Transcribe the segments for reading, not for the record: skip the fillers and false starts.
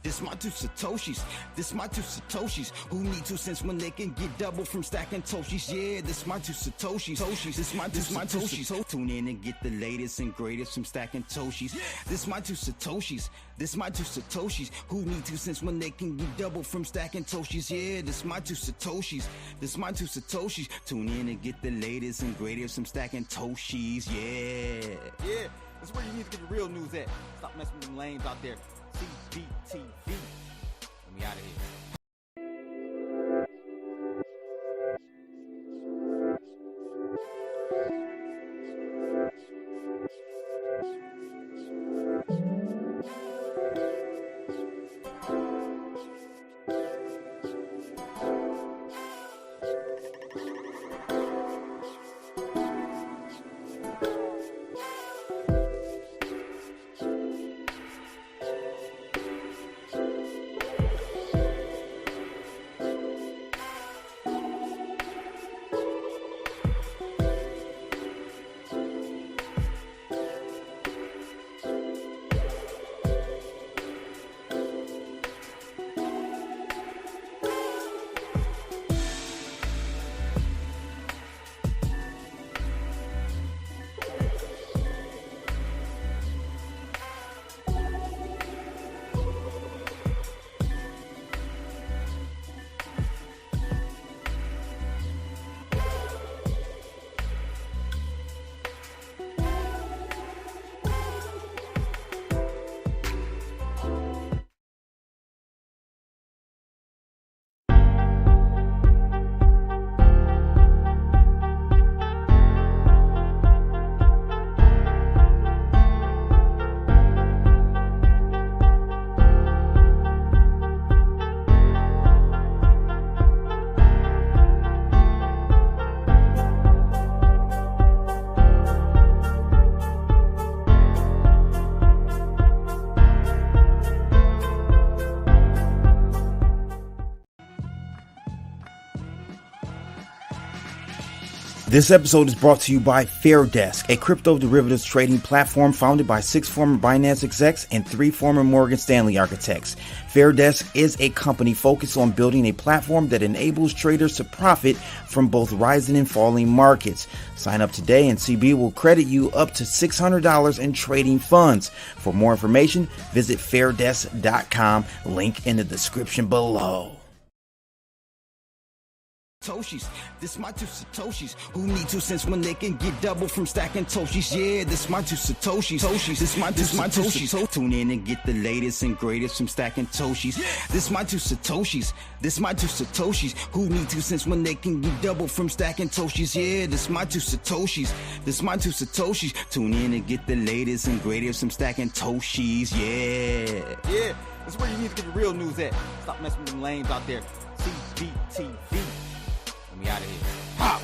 This my two Satoshis, this my two Satoshis. Who need 2 cents when they can get double from stacking Toshis? Yeah, this my two Satoshis, this my two Satoshis. Tune in and get the latest and greatest from stacking Toshis. This my two Satoshis, this my two Satoshis. Who need 2 cents when they can get double from stacking Toshis? Yeah, this my two Satoshis, this my two Satoshis. Tune in and get the latest and greatest from stacking Toshis. Yeah, that's where you need to get the real news at. Stop messing with them lames out there. CBTV. Let me out of here. This episode is brought to you by FairDesk, a crypto derivatives trading platform founded by 6 former Binance execs and 3 former Morgan Stanley architects. FairDesk is a company focused on building a platform that enables traders to profit from both rising and falling markets. Sign up today and CB will credit you up to $600 in trading funds. For more information, visit fairdesk.com, link in the description below. Toshis, this my two Satoshis. Who need 2 cents when they can get double from stacking Toshis? Yeah, this my two Satoshis. This my two Satoshis. Tune in and get the latest and greatest from stacking Toshis. This my two Satoshis. This my two Satoshis. Who need 2 cents when they can get double from stacking Toshis? Yeah, this my two Satoshis. This my two Satoshis. Tune in and get the latest and greatest from stacking Toshis. Yeah, that's where you need to get the real news at. Stop messing with them lames out there. CBTV. Let me out of here. Pop!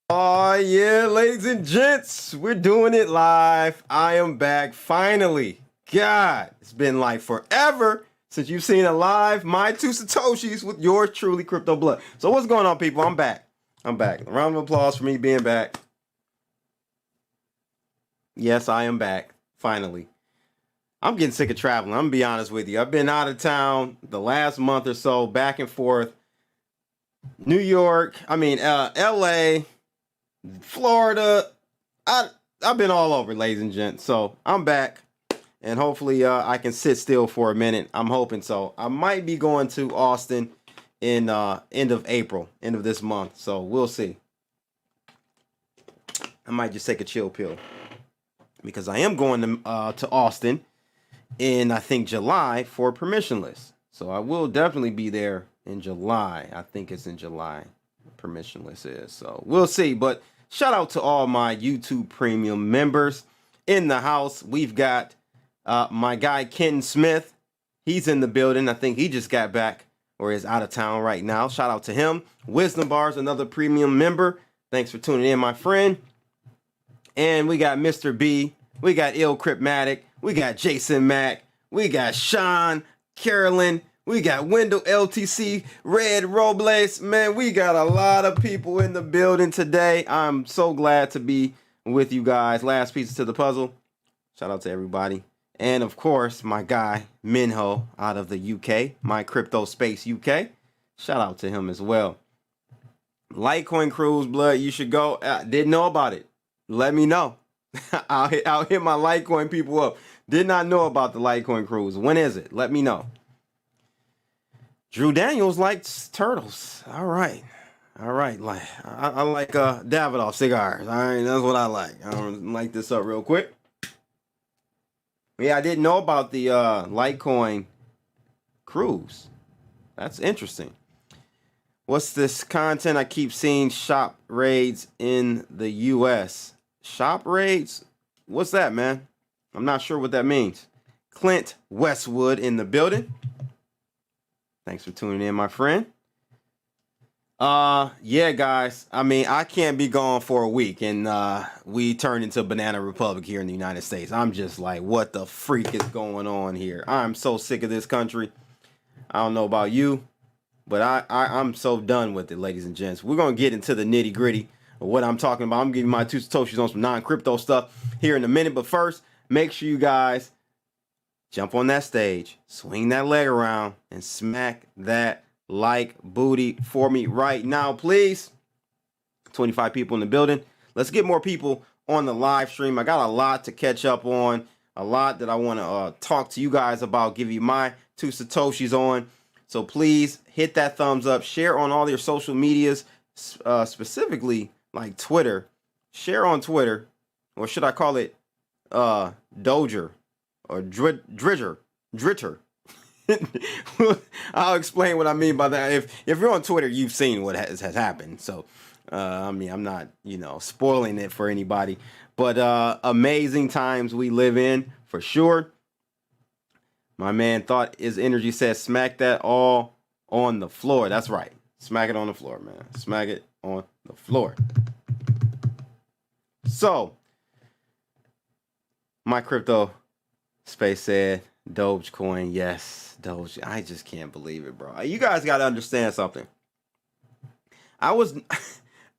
Oh yeah, ladies and gents, we're doing it live. I am back finally. God, it's been like forever since you've seen a live My Two Satoshis with yours truly, Crypto Blood. So what's going on, people? I'm back. A round of applause for me being back. Yes, I am back. Finally. I'm getting sick of traveling. I'm gonna be honest with you. I've been out of town the last month or so, back and forth. New York, LA, Florida. I've been all over, ladies and gents. So I'm back. And hopefully I can sit still for a minute. I'm hoping so. I might be going to Austin in end of April, end of this month. So we'll see. I might just take a chill pill. Because I am going to Austin in, I think, July for permissionless. So I will definitely be there in July. I think it's in July. Permissionless is. So we'll see. But shout out to all my YouTube Premium members in the house. We've got my guy Ken Smith. He's in the building. I think he just got back or is out of town right now. Shout out to him. Wisdom Bars, another premium member. Thanks for tuning in, my friend. And we got Mr. B, We got Il Cryptmatic. We got Jason Mack. We got Sean, Carolyn. We got Wendell LTC, Red Robles. Man, we got a lot of people in the building today. I'm so glad to be with you guys. Last pieces to the puzzle. Shout out to everybody. And of course, my guy, Minho, out of the UK, My Crypto Space UK. Shout out to him as well. Litecoin Cruise, blood, you should go. Didn't know about it. Let me know. I'll hit my Litecoin people up. Did not know about the Litecoin Cruise. When is it? Let me know. Drew Daniels likes turtles. All right. Like I like Davidoff cigars. All right, that's what I like. I'm gonna light this up real quick. Yeah, I didn't know about the Litecoin Cruise. That's interesting. What's this content I keep seeing? Shop raids in the U.S. Shop raids? What's that, man? I'm not sure what that means. Clint Westwood in the building. Thanks for tuning in, my friend. Yeah, guys. I mean, I can't be gone for a week, and we turned into Banana Republic here in the United States. I'm just like, what the freak is going on here? I'm so sick of this country. I don't know about you, but I'm so done with it, ladies and gents. We're going to get into the nitty gritty of what I'm talking about. I'm giving my 2 Satoshis on some non-crypto stuff here in a minute. But first, make sure you guys jump on that stage, swing that leg around, and smack that like booty for me right now, please. 25 people in the building. Let's get more people on the live stream. I got a lot to catch up on, a lot that I want to talk to you guys about, give you my 2 Satoshis on. So please hit that thumbs up, share on all your social medias, specifically like Twitter. Share on Twitter, or should I call it Doger or Dritter. I'll explain what I mean by that. If you're on Twitter, you've seen what has happened. So, I mean, I'm not, spoiling it for anybody. But amazing times we live in, for sure. My man Thought Is Energy says, smack that all on the floor. That's right. Smack it on the floor, man. Smack it on the floor. So, My Crypto Space said, Dogecoin, yes, Doge. I just can't believe it, bro. You guys got to understand something. I was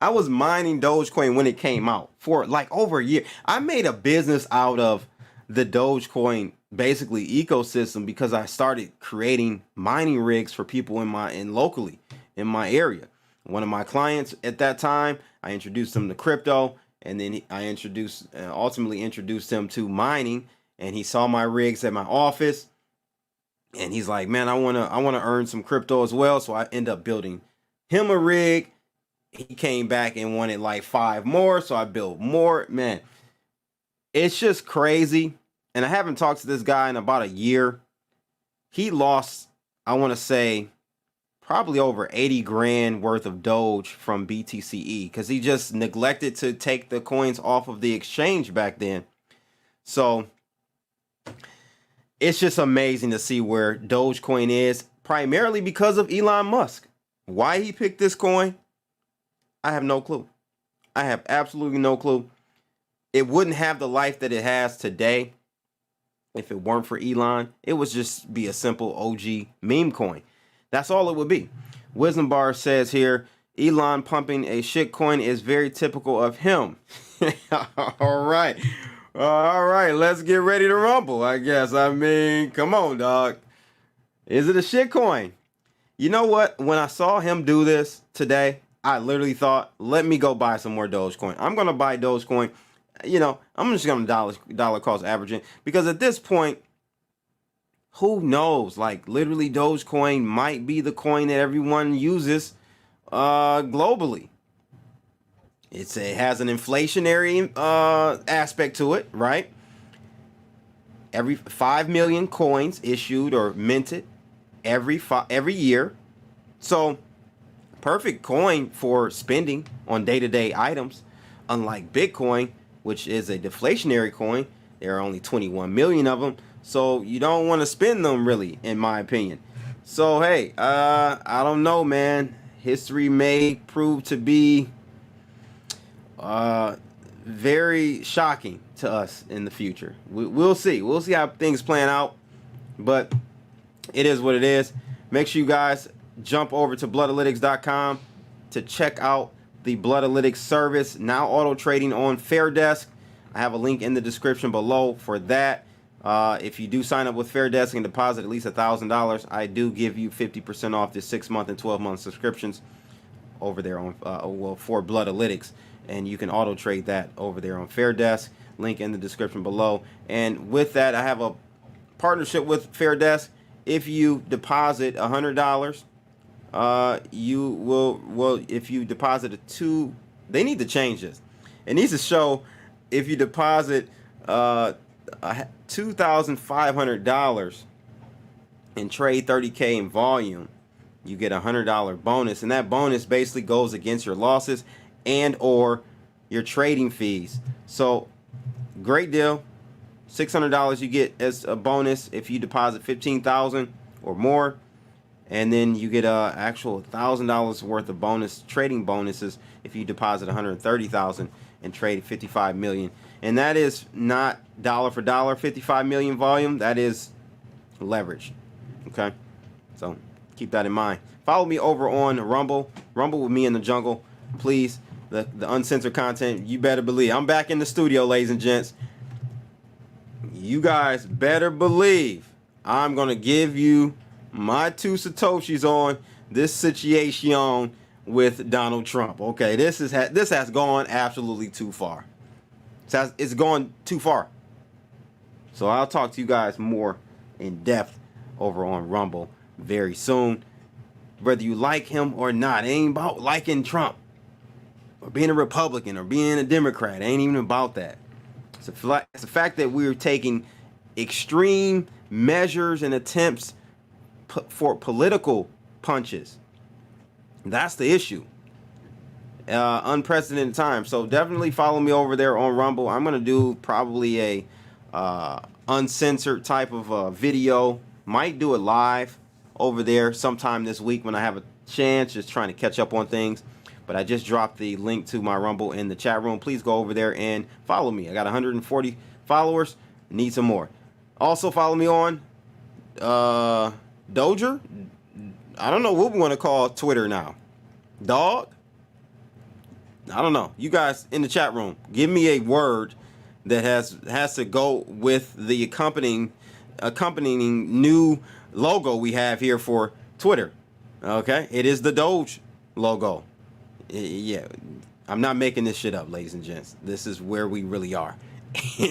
mining Dogecoin when it came out for like over a year. I made a business out of the Dogecoin basically ecosystem because I started creating mining rigs for people locally in my area. One of my clients at that time, I introduced him to crypto, and then I ultimately introduced him to mining. And he saw my rigs at my office, and he's like, man, I wanna earn some crypto as well. So I end up building him a rig. He came back and wanted like 5 more, so I built more. Man, it's just crazy. And I haven't talked to this guy in about a year. He lost, I want to say, probably over 80 grand worth of Doge from BTCE because he just neglected to take the coins off of the exchange back then. So it's just amazing to see where Dogecoin is, primarily because of Elon Musk. Why he picked this coin, I have no clue. I have absolutely no clue. It wouldn't have the life that it has today if it weren't for Elon. It would just be a simple OG meme coin. That's all it would be. Wisdom Bar says here, Elon pumping a shit coin is very typical of him. All right. All right, let's get ready to rumble, I guess. I mean, come on, dog. Is it a shit coin? You know what? When I saw him do this today, I literally thought, let me go buy some more Dogecoin. I'm going to buy Dogecoin. I'm just going to dollar cost averaging because at this point, who knows? Like, literally, Dogecoin might be the coin that everyone uses globally. It has an inflationary aspect to it, right? Every 5 million coins issued or minted every year. So, perfect coin for spending on day-to-day items. Unlike Bitcoin, which is a deflationary coin, there are only 21 million of them. So you don't want to spend them, really, in my opinion. So, hey, I don't know, man. History may prove to be very shocking to us in the future. We'll see. We'll see how things plan out, but it is what it is. Make sure you guys jump over to bloodalytics.com to check out the Bloodalytics service, now auto trading on Fair Desk. I have a link in the description below for that. If you do sign up with Fair Desk and deposit at least $1,000, I do give you 50% off the 6-month and 12-month subscriptions over there on for Bloodalytics, and you can auto trade that over there on Fair Desk. Link in the description below. And with that, I have a partnership with Fair Desk. If you deposit $100, you will if you deposit they need to change this. It needs to show if you deposit $2,500 and trade 30K in volume, you get a $100 bonus, and that bonus basically goes against your losses and or your trading fees. So great deal. $600 you get as a bonus if you deposit $15,000 or more, and then you get a actual $1,000 worth of bonus trading bonuses if you deposit $130,000 and trade 55 million. And that is not dollar for dollar 55 million volume. That is leverage. Okay, so keep that in mind. Follow me over on Rumble with me in the jungle, please. The uncensored content, you better believe. I'm back in the studio, ladies and gents. You guys better believe I'm gonna give you my 2 Satoshis on this situation with Donald Trump. Okay, this has gone absolutely too far. It's gone too far. So I'll talk to you guys more in depth over on Rumble very soon. Whether you like him or not, it ain't about liking Trump or being a Republican or being a Democrat. It ain't even about that. It's the fact that we're taking extreme measures and attempts for political punches. That's the issue. Unprecedented time. So definitely follow me over there on Rumble. I'm gonna do probably a uncensored type of video. Might do it live over there sometime this week when I have a chance, just trying to catch up on things. But I just dropped the link to my Rumble in the chat room. Please go over there and follow me. I got 140 followers. Need some more. Also follow me on Doger. I don't know what we want to call Twitter now. Dog? I don't know. You guys in the chat room, give me a word that has to go with the accompanying new logo we have here for Twitter. Okay? It is the Doge logo. Yeah, I'm not making this shit up, ladies and gents. This is where we really are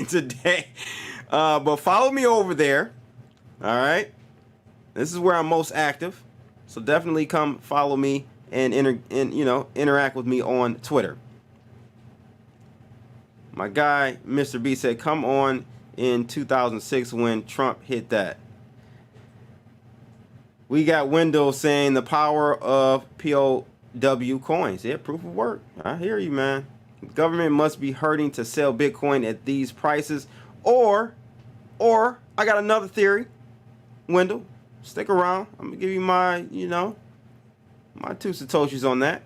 today. But follow me over there. All right? This is where I'm most active. So definitely come follow me and interact with me on Twitter. My guy, Mr. B, said, come on in 2006 when Trump hit that. We got Wendell saying the power of POW coins. Yeah, proof of work. I hear you, man. The government must be hurting to sell Bitcoin at these prices. Or I got another theory. Wendell, stick around. I'm going to give you my 2 Satoshis on that.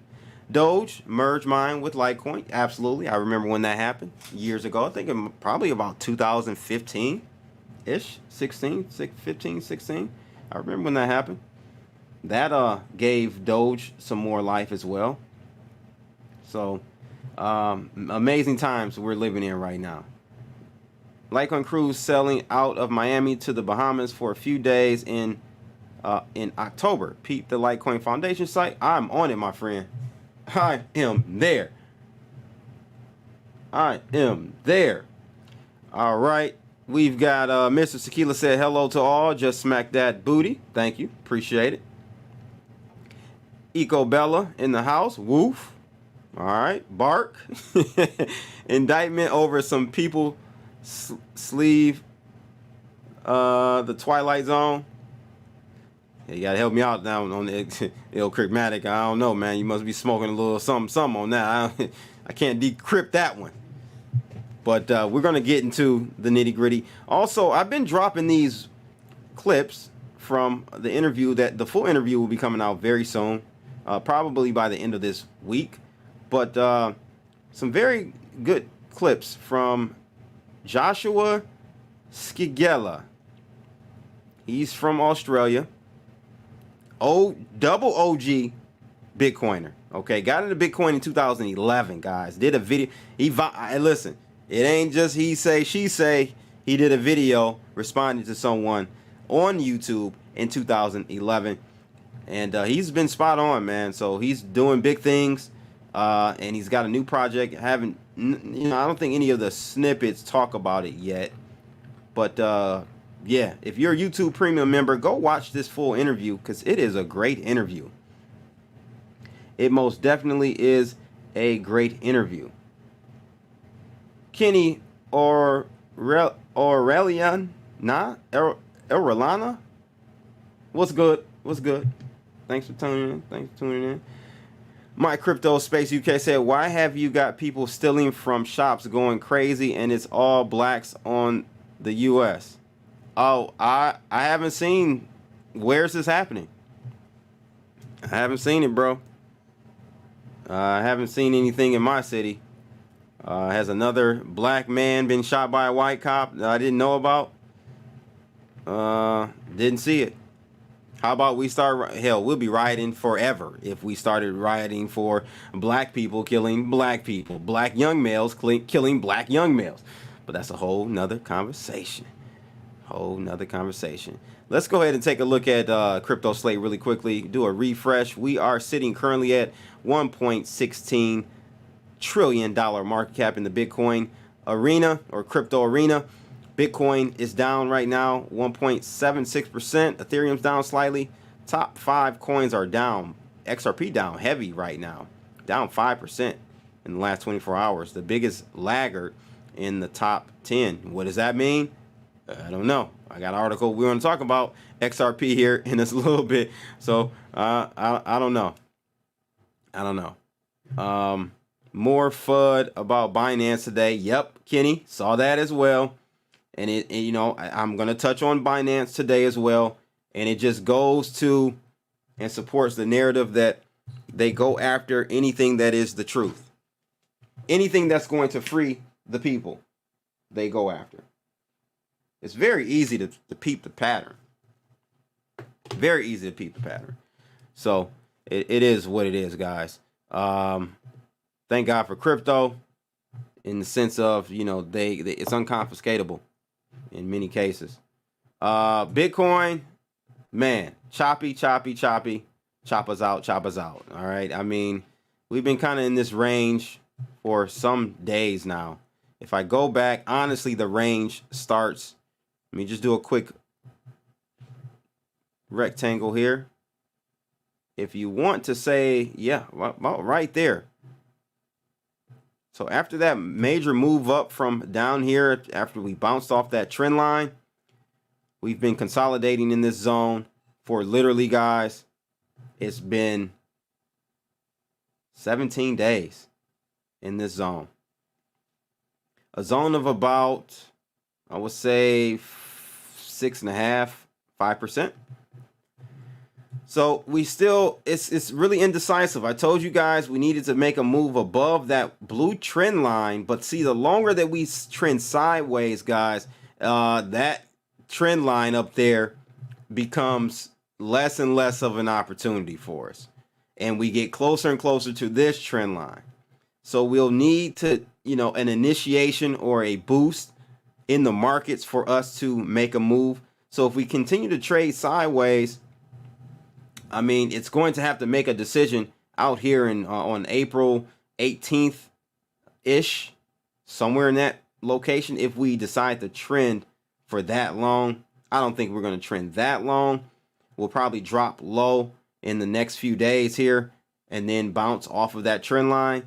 Doge, merge mine with Litecoin. Absolutely. I remember when that happened years ago. I think probably about 2015-ish, 15, 16. I remember when that happened. That gave Doge some more life as well. So, amazing times we're living in right now. Litecoin cruise selling out of Miami to the Bahamas for a few days in October. Peep the Litecoin Foundation site. I'm on it, my friend. I am there. I am there. All right. We've got Mr. Tequila said hello to all. Just smack that booty. Thank you. Appreciate it. Eco Bella in the house. Woof. All right. Bark. Indictment over some people sleeve the Twilight Zone. Yeah, you gotta help me out now on the Illcrimatic. I don't know, man. You must be smoking a little something on that. I can't decrypt that one. But we're gonna get into the nitty gritty. Also, I've been dropping these clips from the interview. That the full interview will be coming out very soon, probably by the end of this week. But some very good clips from Joshua Skigella. He's from Australia. Double OG Bitcoiner. Okay, got into Bitcoin in 2011, guys. Did a video. Listen, it ain't just he say, she say. He did a video responding to someone on YouTube in 2011. And he's been spot on, man. So he's doing big things. And he's got a new project. I don't think any of the snippets talk about it yet. But yeah, if you're a YouTube Premium member, go watch this full interview because it is a great interview. It most definitely is a great interview. Kenny Aureliana? What's good? What's good? Thanks for tuning in. My Crypto Space UK said, why have you got people stealing from shops going crazy and it's all blacks on the US? Oh, I haven't seen. Where's this happening? I haven't seen it, bro. I haven't seen anything in my city. Has another black man been shot by a white cop that I didn't know about? Didn't see it. How about we start? Hell, we'll be rioting forever if we started rioting for black people killing black people, black young males killing black young males. But that's a whole nother conversation. Let's go ahead and take a look at Crypto Slate really quickly. Do a refresh. We are sitting currently at $1.16 trillion market cap in the Bitcoin arena or crypto arena. Bitcoin is down right now 1.76%. Ethereum's down slightly. Top 5 coins are down. XRP down heavy right now, down 5% in the last 24 hours. The biggest laggard in the top 10. What does that mean? I don't know. I got an article we're going to talk about XRP here in a little bit. So I don't know. More FUD about Binance today. Yep, Kenny saw that as well. And I'm going to touch on Binance today as well. And it just goes to and supports the narrative that they go after anything that is the truth. Anything that's going to free the people, they go after. It's very easy to peep the pattern. Very easy to peep the pattern. So it is what it is, guys. Thank God for crypto in the sense of, it's unconfiscatable in many cases. Bitcoin, man, choppy. Chop us out. All right. I mean, we've been kind of in this range for some days now. If I go back, honestly, the range starts. Let me just do a quick rectangle here. If you want to say, yeah, about right there. So after that major move up from down here, after we bounced off that trend line, we've been consolidating in this zone for literally, guys, it's been 17 days in this zone. A zone of about, I would say, 6.5%, 5%. So we still, it's really indecisive. I told you guys we needed to make a move above that blue trend line. But see, the longer that we trend sideways, guys, that trend line up there becomes less and less of an opportunity for us. And we get closer and closer to this trend line. So we'll need to, an initiation or a boost in the markets for us to make a move. So if we continue to trade sideways, I mean, it's going to have to make a decision out here on April 18th ish, somewhere in that location. If we decide to trend for that long, I don't think we're going to trend that long. We'll probably drop low in the next few days here and then bounce off of that trend line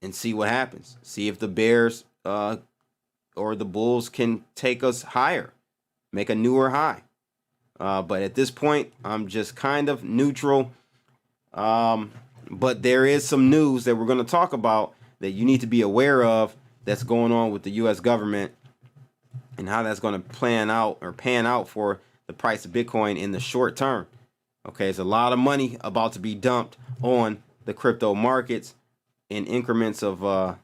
and see what happens. See if the bears or the bulls can take us higher, make a newer high. But at this point, I'm just kind of neutral. But there is some news that we're going to talk about that you need to be aware of that's going on with the U.S. government and how that's going to pan out for the price of Bitcoin in the short term. Okay, there's a lot of money about to be dumped on the crypto markets in increments of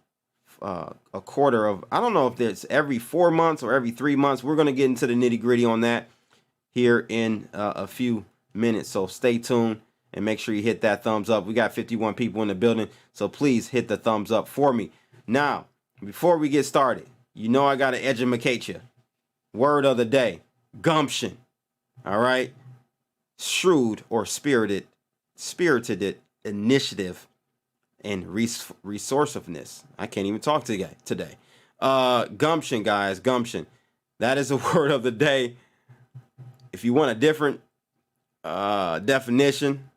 a quarter of, I don't know if it's every 4 months or every 3 months. We're going to get into the nitty gritty on that here in a few minutes. So stay tuned and make sure you hit that thumbs up. We got 51 people in the building, so please hit the thumbs up for me. Now, before we get started, you know I got to educate you. Word of the day, gumption. All right. Shrewd or spirited initiative and resourcefulness. I can't even talk today. Gumption, guys, gumption. That is the word of the day. If you want a different definition,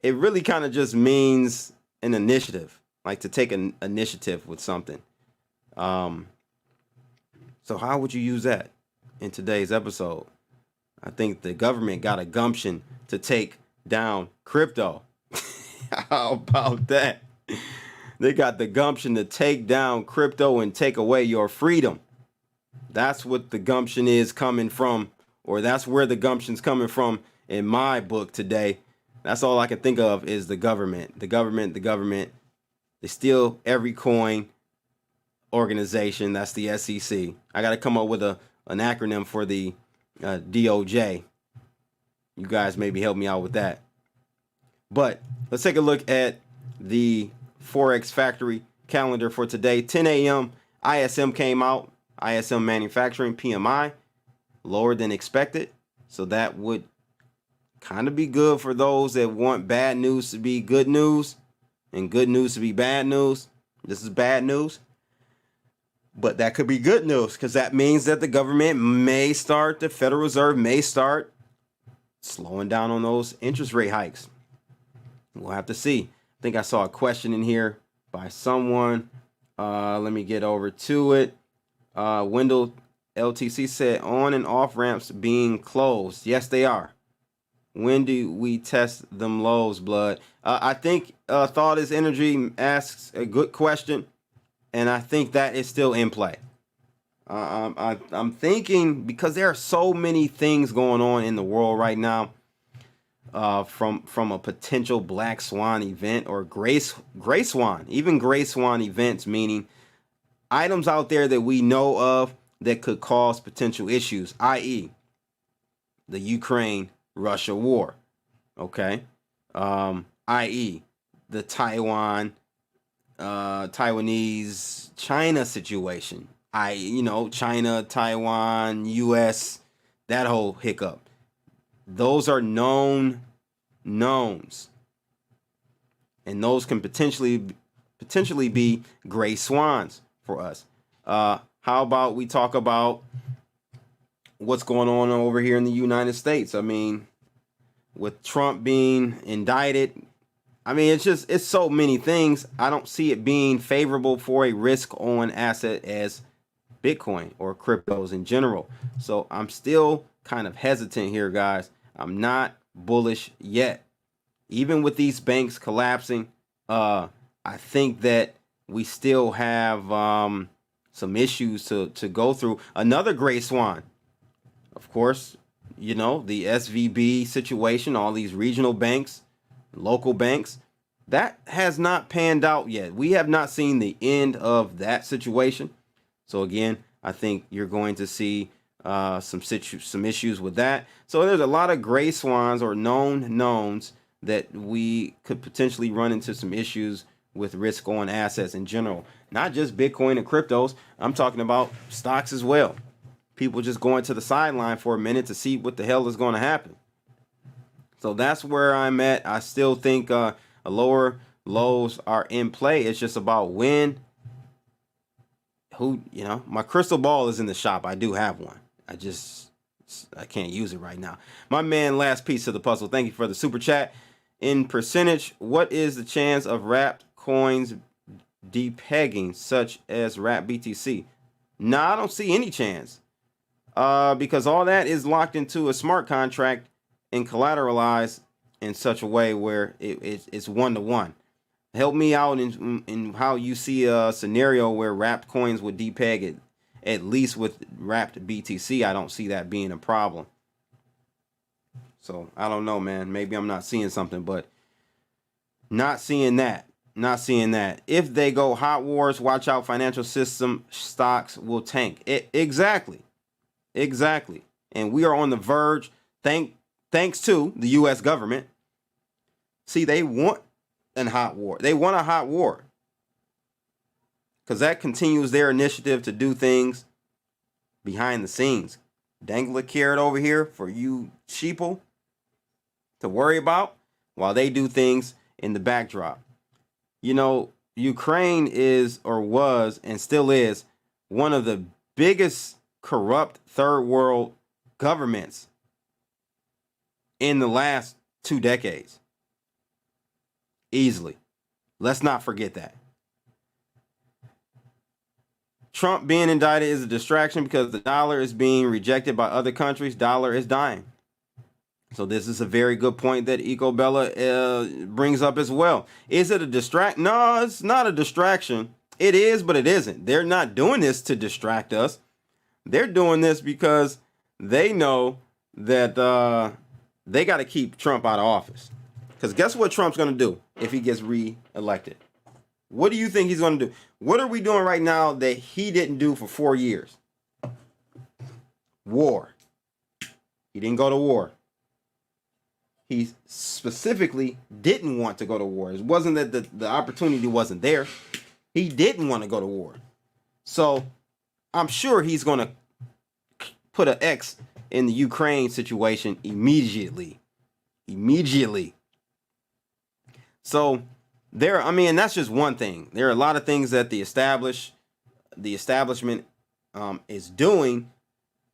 it really kind of just means an initiative, like to take an initiative with something. So how would you use that in today's episode? I think the government got a gumption to take down crypto. How about that? They got the gumption to take down crypto and take away your freedom. That's what the gumption is coming from, or that's where the gumption's coming from in my book today. That's all I can think of is the government. The government. They steal every coin organization. That's the SEC. I got to come up with an acronym for the DOJ. You guys maybe help me out with that. But let's take a look at the Forex Factory calendar for today. 10 a.m. ISM came out. ISM manufacturing PMI lower than expected. So that would kind of be good for those that want bad news to be good news and good news to be bad news. This is bad news. But that could be good news because that means that the government may start, the Federal Reserve may start slowing down on those interest rate hikes. We'll have to see. I think I saw a question in here by someone. Let me get over to it. Wendell LTC said on and off ramps being closed. Yes, they are. When do we test them lows, blood? I think Thought is Energy asks a good question, and I think that is still in play. I'm thinking because there are so many things going on in the world right now, from a potential black swan event or gray swan, even gray swan events, meaning items out there that we know of that could cause potential issues, i.e. the Ukraine-Russia war, okay? I.e. the Taiwanese-China situation, China, Taiwan, U.S., that whole hiccup. Those are known knowns, and those can potentially be gray swans for us. How about we talk about what's going on over here in the United States? I mean, with Trump being indicted, I mean, it's so many things. I don't see it being favorable for a risk-on asset as Bitcoin or cryptos in general. So I'm still kind of hesitant here, guys. I'm not bullish yet. Even with these banks collapsing, I think that we still have some issues to go through. Another gray swan, of course, the SVB situation, all these regional banks, local banks, that has not panned out yet. We have not seen the end of that situation. So again, I think you're going to see some issues with that. So there's a lot of gray swans or known knowns that we could potentially run into some issues with risk on assets in general, not just Bitcoin and cryptos. I'm talking about stocks as well. People just going to the sideline for a minute to see what the hell is going to happen. So that's where I'm at. I still think lower lows are in play. It's just about when, my crystal ball is in the shop. I do have one. I can't use it right now. My man, last piece of the puzzle. Thank you for the super chat. In percentage, what is the chance of wrapped coins depegging, such as wrapped BTC? No, I don't see any chance. Because all that is locked into a smart contract and collateralized in such a way where it's one-to-one. Help me out in how you see a scenario where wrapped coins would depeg it. At least with wrapped BTC, I don't see that being a problem. So I don't know, man. Maybe I'm not seeing something, but not seeing that. Not seeing that. If they go hot wars, watch out, financial system stocks will tank. Exactly. And we are on the verge, thanks to the U.S. government. See, they want a hot war. They want a hot war. Because that continues their initiative to do things behind the scenes. Dangle a carrot over here for you sheeple to worry about while they do things in the backdrop. You know, Ukraine is or was and still is one of the biggest corrupt third world governments in the last 2 decades. Easily. Let's not forget that. Trump being indicted is a distraction because the dollar is being rejected by other countries. Dollar is dying. So this is a very good point that EcoBella brings up as well. Is it a distract? No, it's not a distraction. It is, but it isn't. They're not doing this to distract us. They're doing this because they know that they got to keep Trump out of office. Because guess what Trump's going to do if he gets re-elected? What do you think he's going to do? What are we doing right now that he didn't do for 4 years? War. He didn't go to war. He specifically didn't want to go to war. It wasn't that the opportunity wasn't there. He didn't want to go to war. So I'm sure he's going to put an X in the Ukraine situation immediately. So that's just one thing. There are a lot of things that the establishment is doing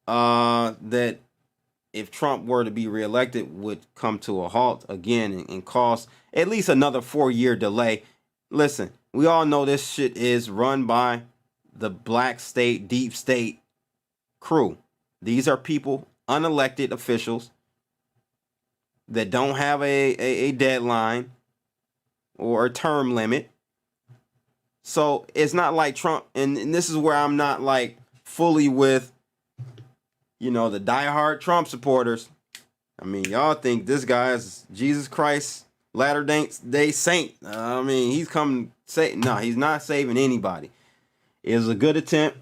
that if Trump were to be reelected would come to a halt again and cause at least another 4-year delay. Listen, we all know this shit is run by the black state, deep state crew. These are people, unelected officials that don't have a deadline or a term limit. So it's not like Trump, and this is where I'm not like fully with, the diehard Trump supporters. I mean, y'all think this guy is Jesus Christ, Latter-day Saint. He's come say no, he's not saving anybody. It was a good attempt.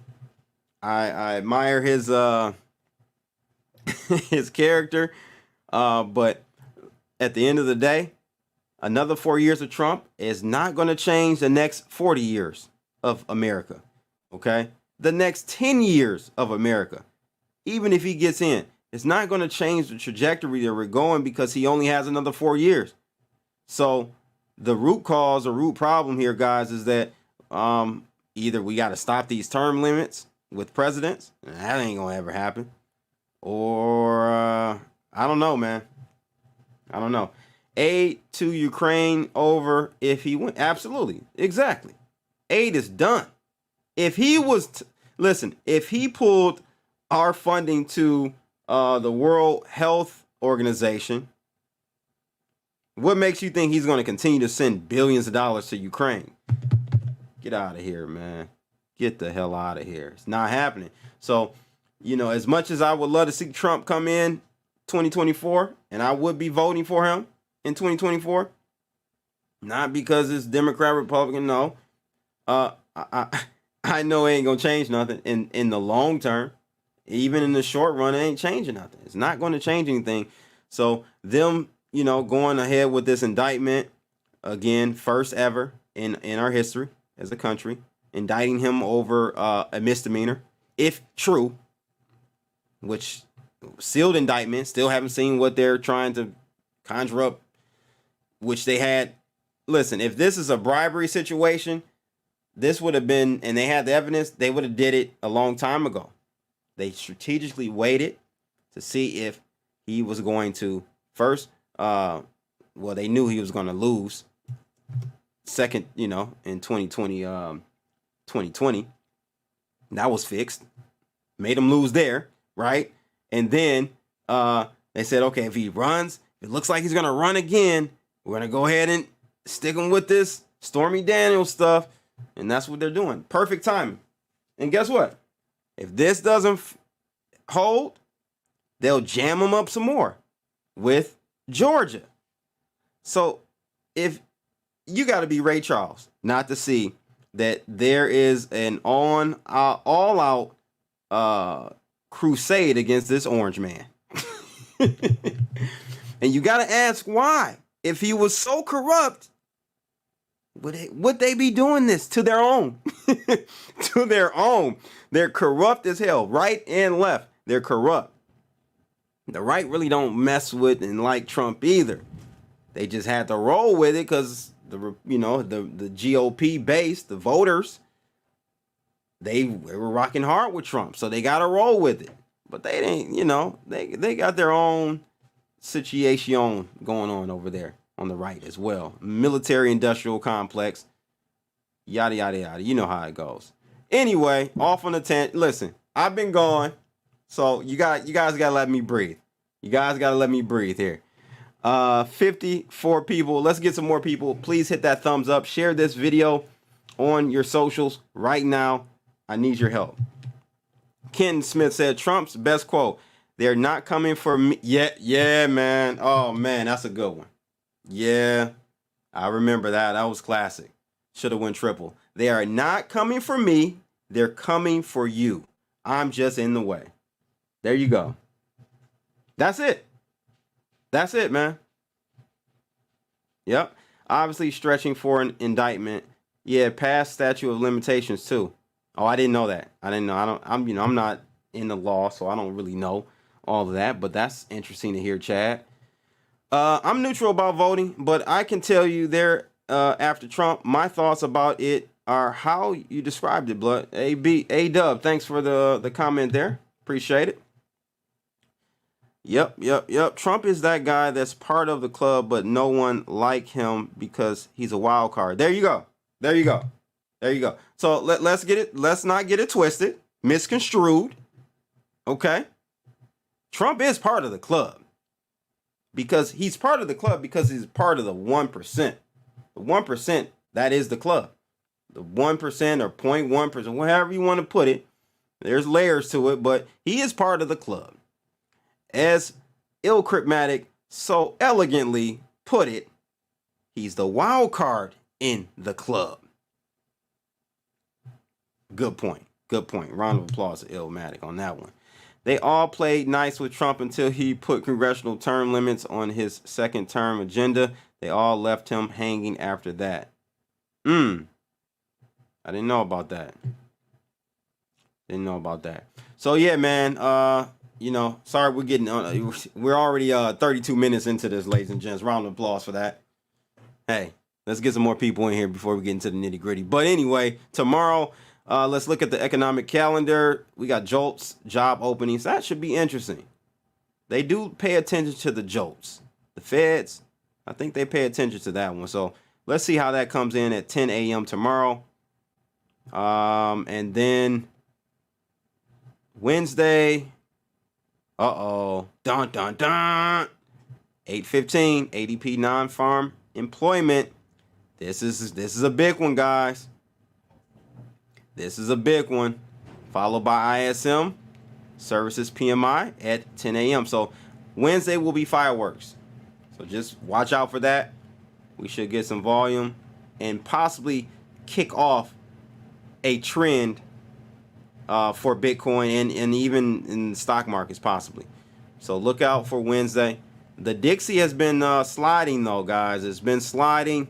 I admire his his character, but at the end of the day, another 4 years of Trump is not going to change the next 40 years of America. Okay, the next 10 years of America. Even if he gets in, it's not going to change the trajectory that we're going because he only has another 4 years. So the root cause or root problem here, guys, is that either we got to stop these term limits with presidents, and that ain't going to ever happen, or I don't know, man. I don't know. Aid to Ukraine over if he went. Absolutely. Exactly. Aid is done. If he was, if he pulled our funding to the World Health Organization, what makes you think he's going to continue to send billions of dollars to Ukraine? Get out of here, man. Get the hell out of here. It's not happening. So, as much as I would love to see Trump come in 2024, and I would be voting for him in 2024, not because it's Democrat, Republican, no. I know it ain't going to change nothing in the long term. Even in the short run, it ain't changing nothing. It's not going to change anything. So them, going ahead with this indictment, again, first ever in our history as a country, indicting him over a misdemeanor, if true, which sealed indictment, still haven't seen what they're trying to conjure up, which they had. Listen, if this is a bribery situation, this would have been, and they had the evidence, they would have did it a long time ago. They strategically waited to see if he was going to first, they knew he was going to lose. Second, in 2020, that was fixed. Made him lose there, right? And then they said, okay, if he runs, if it looks like he's going to run again, we're going to go ahead and stick him with this Stormy Daniels stuff. And that's what they're doing. Perfect timing. And guess what? If this doesn't hold, they'll jam him up some more with Georgia. So if you got to be Ray Charles not to see that there is an all-out crusade against this orange man. And you got to ask why. If he was so corrupt, would they be doing this to their own? To their own. They're corrupt as hell, right and left. They're corrupt. The right really don't mess with and like Trump either. They just had to roll with it because the GOP base, the voters, they were rocking hard with Trump, so they got to roll with it. But they didn't, they got their own situation going on over there on the right as well. Military industrial complex, yada yada yada. You know how it goes. Anyway, off on the tent. Listen, I've been gone, so you guys gotta let me breathe. You guys gotta let me breathe here. 54 people. Let's get some more people. Please hit that thumbs up. Share this video on your socials right now. I need your help. Ken Smith said Trump's best quote. They're not coming for me. Yeah, man. Oh man, that's a good one. Yeah, I remember that. That was classic. Should have went triple. They are not coming for me. They're coming for you. I'm just in the way. There you go. That's it. That's it, man. Yep. Obviously stretching for an indictment. Yeah, past statute of limitations too. Oh, I didn't know that. I didn't know. I'm not in the law, so I don't really know all of that, but that's interesting to hear, Chad. I'm neutral about voting, but I can tell you there after Trump, my thoughts about it are how you described it, Blood. A-Dub, thanks for the comment there. Appreciate it. Yep. Trump is that guy that's part of the club, but no one like him because he's a wild card. There you go. So let's not get it twisted, misconstrued. Okay. Trump is part of the club because he's part of the club because he's part of the 1%. The 1%, that is the club. The 1% or 0.1%, whatever you want to put it. There's layers to it, but he is part of the club. As Illcryptmatic so elegantly put it, he's the wild card in the club. Good point. Round of applause to Illmatic on that one. They all played nice with Trump until he put congressional term limits on his second term agenda. They all left him hanging after that. I didn't know about that. So yeah, man, sorry we're getting on. We're already 32 minutes into this, ladies and gents. Round of applause for that. Hey, let's get some more people in here before we get into the nitty gritty. But anyway, tomorrow, let's look at the economic calendar. We got JOLTS, job openings. That should be interesting. They do pay attention to the JOLTS. The feds, I think they pay attention to that one. So let's see how that comes in at 10 a.m. tomorrow. And then Wednesday, dun 8:15, ADP non-farm employment. This is a big one, guys. This is a big one. Followed by ISM services PMI at 10 a.m. So Wednesday will be fireworks. So just watch out for that. We should get some volume and possibly kick off a trend for Bitcoin and even in the stock markets possibly. So look out for Wednesday. The Dixie has been sliding though, guys. It's been sliding.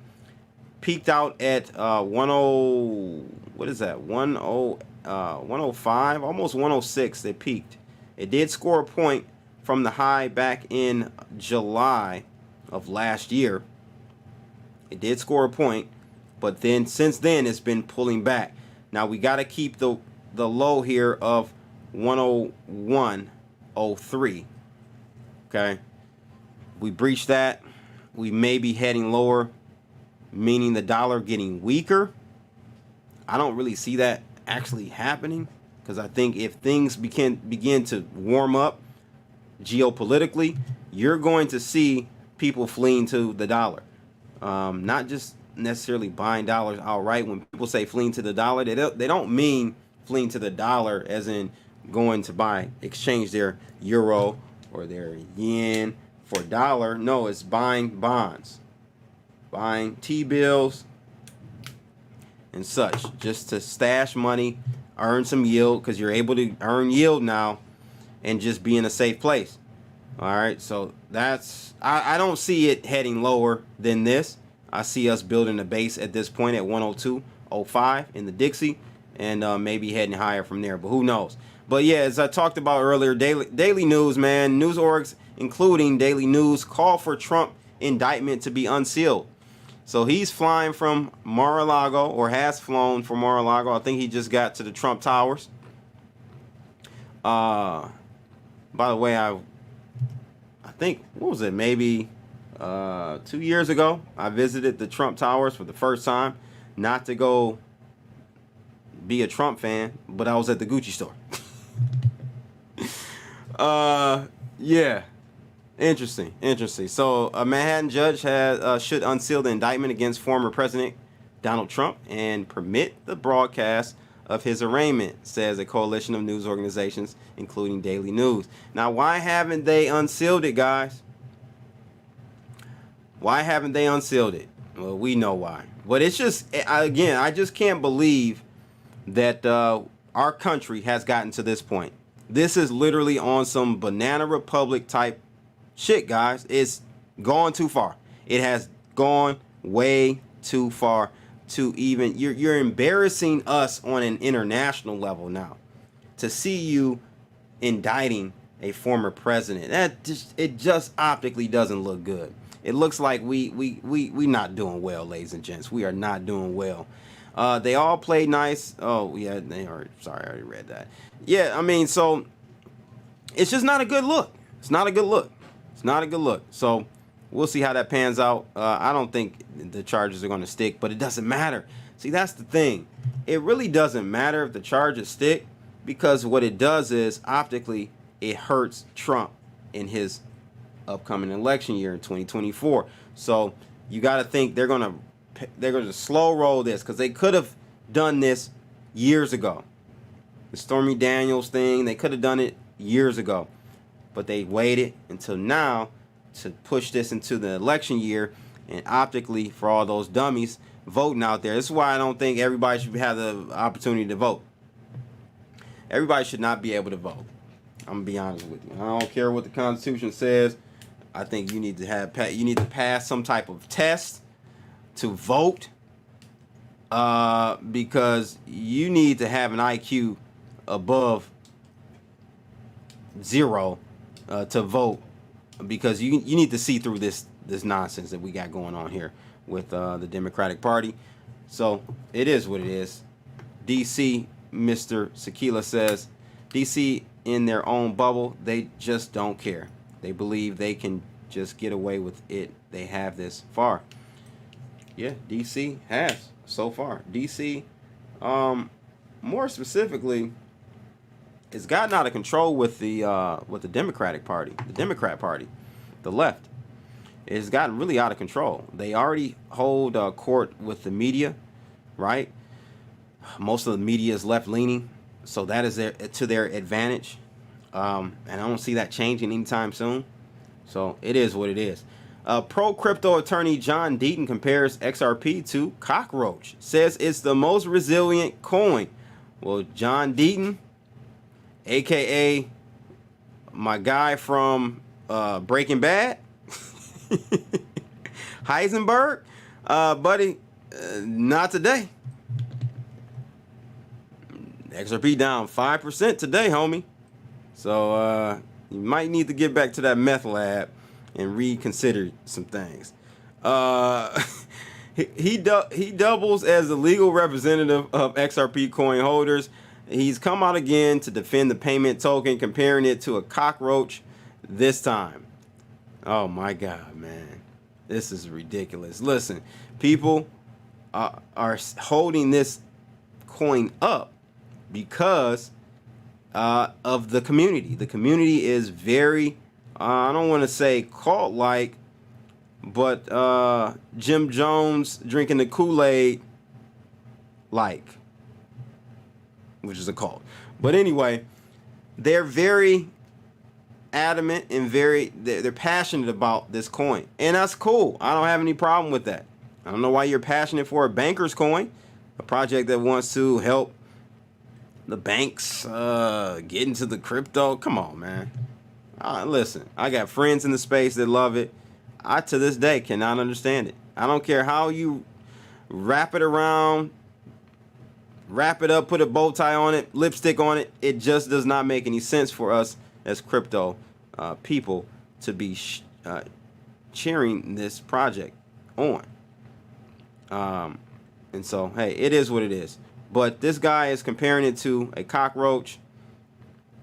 Peaked out at 105, almost 106. It peaked. It did score a point from the high back in July of last year. It did score a point, but then since then it's been pulling back. Now we got to keep the low here of 101.03. Okay, we breached that. We may be heading lower, meaning the dollar getting weaker. I don't really see that actually happening because I think if things begin to warm up geopolitically, you're going to see people fleeing to the dollar. Not just necessarily buying dollars outright. When people say fleeing to the dollar, they don't mean fleeing to the dollar as in going to exchange their euro or their yen for dollar. No, it's buying bonds. buying T-bills and such, just to stash money, earn some yield, because you're able to earn yield now and just be in a safe place. All right, so that's, I don't see it heading lower than this. I see us building a base at this point at 102.05 in the Dixie, and maybe heading higher from there, but who knows. But yeah, as I talked about earlier, daily news, man, news orgs, including Daily News, call for Trump indictment to be unsealed. So he's flying from Mar-a-Lago, or has flown from Mar-a-Lago. I think he just got to the Trump Towers. By the way, I think, what was it, maybe 2 years ago, I visited the Trump Towers for the first time. Not to go be a Trump fan, but I was at the Gucci store. Yeah. Interesting. So a Manhattan judge should unseal the indictment against former President Donald Trump and permit the broadcast of his arraignment, says a coalition of news organizations, including Daily News. Now, why haven't they unsealed it, guys? Why haven't they unsealed it? Well, we know why. But it's just, again, I just can't believe that our country has gotten to this point. This is literally on some Banana Republic type shit, guys. It's gone too far. It has gone way too far to even, you're embarrassing us on an international level now. To see you indicting a former president, it just optically doesn't look good. It looks like we not doing well, ladies and gents. We are not doing well. They all played nice. Oh yeah, they are. Sorry, I already read that. Yeah, I mean, so it's just not a good look. It's not a good look. So we'll see how that pans out. I don't think the charges are going to stick, but it doesn't matter. See, that's the thing. It really doesn't matter if the charges stick, because what it does is optically it hurts Trump in his upcoming election year in 2024. So you got to think they're going to slow roll this, because they could have done this years ago. The Stormy Daniels thing, they could have done it years ago, but they waited until now to push this into the election year, and optically for all those dummies voting out there. This is why I don't think everybody should have the opportunity to vote. Everybody should not be able to vote. I'm gonna be honest with you. I don't care what the Constitution says. I think you need to pass some type of test to vote, because you need to have an IQ above 0 to vote, because you need to see through this nonsense that we got going on here with the Democratic Party. So it is what it is. DC, Mr. Sekila says, DC in their own bubble, they just don't care. They believe they can just get away with it. They have this far. Yeah, DC has so far. DC, more specifically, it's gotten out of control with the Democratic Party, the Democrat Party, the left. It's gotten really out of control. They already hold court with the media, right? Most of the media is left leaning, so that is to their advantage. And I don't see that changing anytime soon. So it is what it is. Pro crypto attorney John Deaton compares XRP to cockroach. Says it's the most resilient coin. Well, John Deaton, aka my guy from Breaking Bad, Heisenberg, buddy, not today. XRP down 5% today, homie. So you might need to get back to that meth lab and reconsider some things. He doubles as the legal representative of XRP coin holders. He's come out again to defend the payment token, comparing it to a cockroach this time. Oh my God, man. This is ridiculous. Listen, people are holding this coin up because of the community. The community is very, I don't want to say cult-like, but Jim Jones drinking the Kool-Aid like, which is a cult. But anyway, they're very adamant and they're passionate about this coin, and that's cool. I don't have any problem with that. I don't know why you're passionate for a banker's coin, a project that wants to help the banks get into the crypto. Come on, man. Listen, I got friends in the space that love it. I, to this day, cannot understand it. I don't care how you wrap it around, wrap it up, put a bow tie on it, lipstick on it. It just does not make any sense for us as crypto people to be cheering this project on. And so, hey, it is what it is. But this guy is comparing it to a cockroach,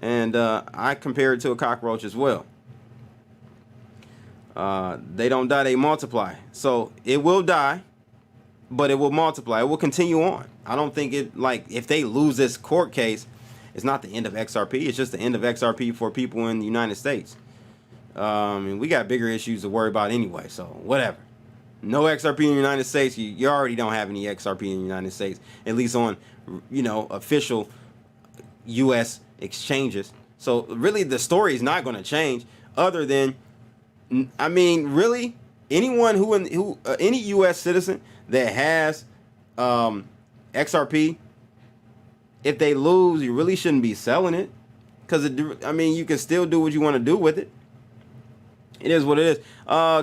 and I compare it to a cockroach as well. They don't die, they multiply. So it will die, but it will multiply. It will continue on. I don't think it, like, if they lose this court case, it's not the end of XRP. It's just the end of XRP for people in the United States. And we got bigger issues to worry about anyway, so whatever. No XRP in the United States. You already don't have any XRP in the United States, at least on, official U.S. exchanges. So really the story is not going to change, other than, I mean, really, anyone any U.S. citizen that has XRP, if they lose, you really shouldn't be selling it, because you can still do what you want to do with it. It is what it is.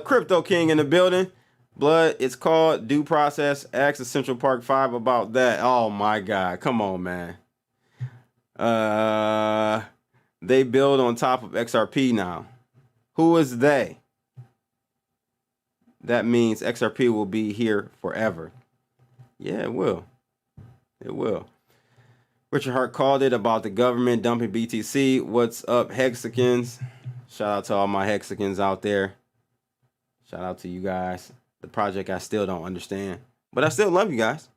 Crypto King in the building. Blood, it's called Due Process. Ask the Central Park 5 about that. Oh my God, come on, man. They build on top of XRP now. Who is they? That means XRP will be here forever. Yeah, it will. It will. Richard Hart called it about the government dumping BTC. What's up, Hexicans? Shout out to all my Hexicans out there. Shout out to you guys. The project I still don't understand, but I still love you guys.